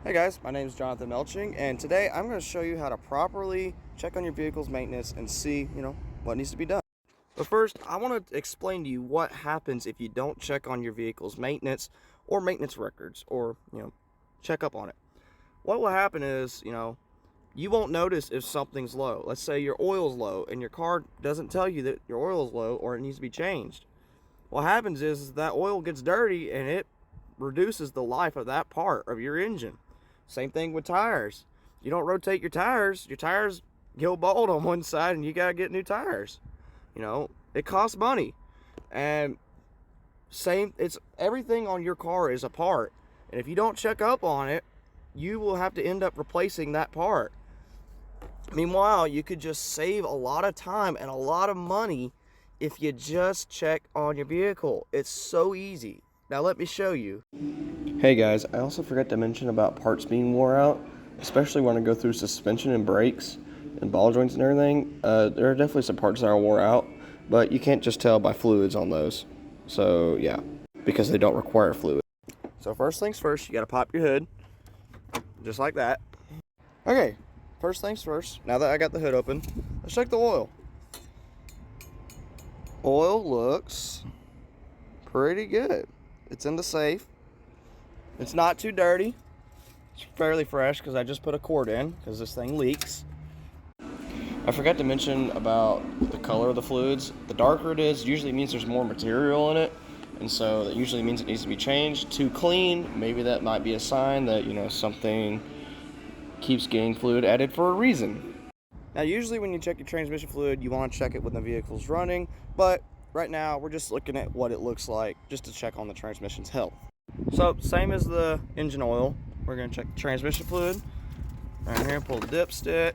Hey guys, my name is Jonathan Melching, and today I'm going to show you how to properly check on your vehicle's maintenance and see, what needs to be done. But first, I want to explain to you what happens if you don't check on your vehicle's maintenance or maintenance records or, check up on it. What will happen is, you won't notice if something's low. Let's say your oil's low and your car doesn't tell you that your oil is low or it needs to be changed. What happens is that oil gets dirty and it reduces the life of that part of your engine. Same thing with tires. You don't rotate your tires go bald on one side and you gotta get new tires. It costs money. And it's everything on your car is a part. And if you don't check up on it, you will have to end up replacing that part. Meanwhile, you could just save a lot of time and a lot of money if you just check on your vehicle. It's so easy. Now let me show you. Hey guys, I also forgot to mention about parts being wore out, especially when I go through suspension and brakes and ball joints and everything. There are definitely some parts that are wore out, but you can't just tell by fluids on those. So yeah, because they don't require fluid. So first things first, you gotta pop your hood, just like that. Okay, first things first, now that I got the hood open, let's check the oil. Oil looks pretty good. It's in the safe. It's not too dirty. It's fairly fresh because I just put a quart in because this thing leaks. I forgot to mention about the color of the fluids. The darker it is, usually means there's more material in it, and so that usually means it needs to be changed. Too clean, maybe that might be a sign that something keeps getting fluid added for a reason. Now usually when you check your transmission fluid, you want to check it when the vehicle's running, but right now we're just looking at what it looks like just to check on the transmission's health. So same as the engine oil, we're going to check the transmission fluid. Right here, pull the dipstick,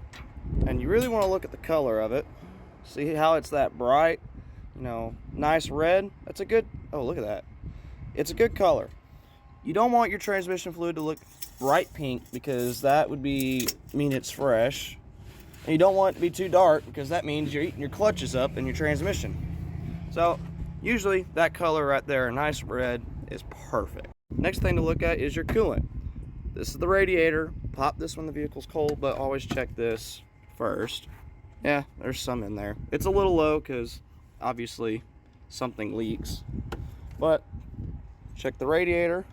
and you really want to look at the color of it. See how it's that bright, nice red? That's a good, oh look at that. It's a good color. You don't want your transmission fluid to look bright pink because that would mean it's fresh. And you don't want it to be too dark because that means you're eating your clutches up in your transmission. So usually that color right there, a nice red, is perfect. Next thing to look at is your coolant. This is the radiator. Pop this when the vehicle's cold, but always check this first. Yeah, there's some in there. It's a little low because obviously something leaks. But check the radiator.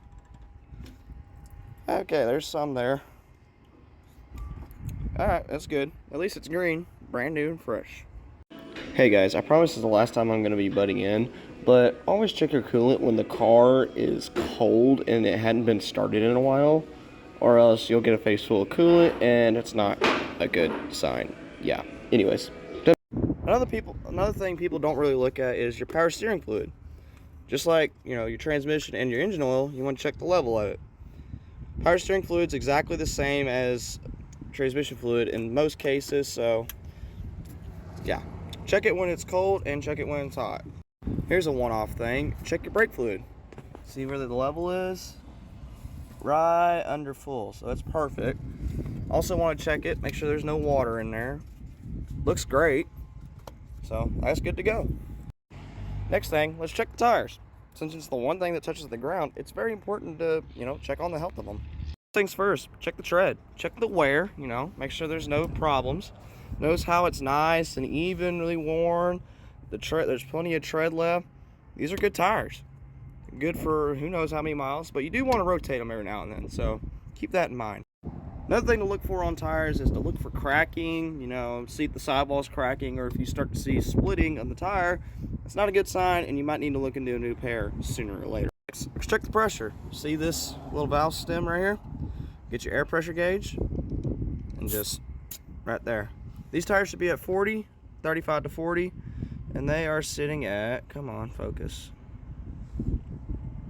Okay, there's some there. Alright, that's good. At least it's green, brand new and fresh. Hey guys, I promise this is the last time I'm going to be butting in, but always check your coolant when the car is cold and it hadn't been started in a while, or else you'll get a face full of coolant and it's not a good sign. Yeah, anyways. Another thing people don't really look at is your power steering fluid. Just like, your transmission and your engine oil, you want to check the level of it. Power steering fluid's exactly the same as transmission fluid in most cases, so yeah. Check it when it's cold and check it when it's hot. Here's a one-off thing. Check your brake fluid. See where the level is? Right under full, so that's perfect. Also want to check it, make sure there's no water in there. Looks great, so that's good to go. Next thing, let's check the tires. Since it's the one thing that touches the ground, it's very important to, check on the health of them. Things first, check the tread. Check the wear, make sure there's no problems. Notice how it's nice and evenly worn. There's plenty of tread left. These are good tires. Good for who knows how many miles, but you do want to rotate them every now and then, so keep that in mind. Another thing to look for on tires is to look for cracking, see if the sidewall's cracking, or if you start to see splitting on the tire, that's not a good sign, and you might need to look into a new pair sooner or later. Let's check the pressure. See this little valve stem right here? Get your air pressure gauge, and just right there. These tires should be at 40, 35 to 40, and they are sitting at, come on, focus.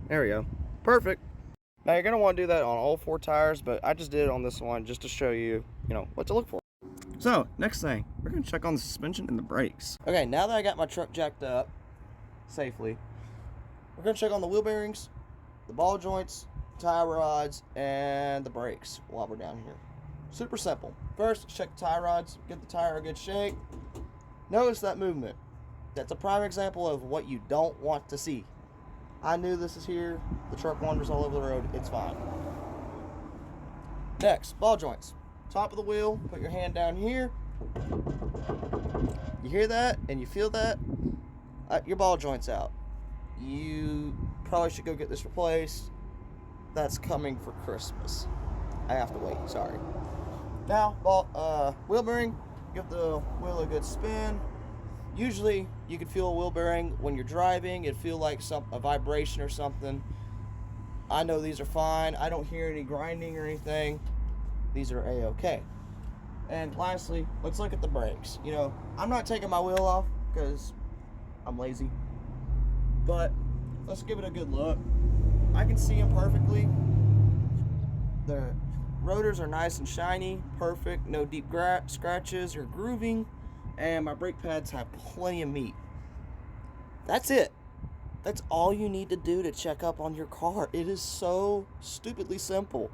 There we go. Perfect. Now you're going to want to do that on all 4 tires, but I just did it on this one just to show you, what to look for. So, next thing, we're going to check on the suspension and the brakes. Okay, now that I got my truck jacked up safely, we're going to check on the wheel bearings, the ball joints, tie rods, and the brakes while we're down here. Super simple. First, check the tie rods, give the tire a good shake. Notice that movement. That's a prime example of what you don't want to see. I knew this is here. The truck wanders all over the road. It's fine. Next, ball joints. Top of the wheel, put your hand down here. You hear that and you feel that? Your ball joint's out. You probably should go get this replaced. That's coming for Christmas. I have to wait, sorry. Now, wheel bearing, give the wheel a good spin. Usually, you can feel a wheel bearing when you're driving. It'd feel like a vibration or something. I know these are fine. I don't hear any grinding or anything. These are A-okay. And lastly, let's look at the brakes. You know, I'm not taking my wheel off because I'm lazy. But let's give it a good look. I can see them perfectly. The rotors are nice and shiny, perfect, no deep scratches or grooving, and my brake pads have plenty of meat. That's it. That's all you need to do to check up on your car. It is so stupidly simple.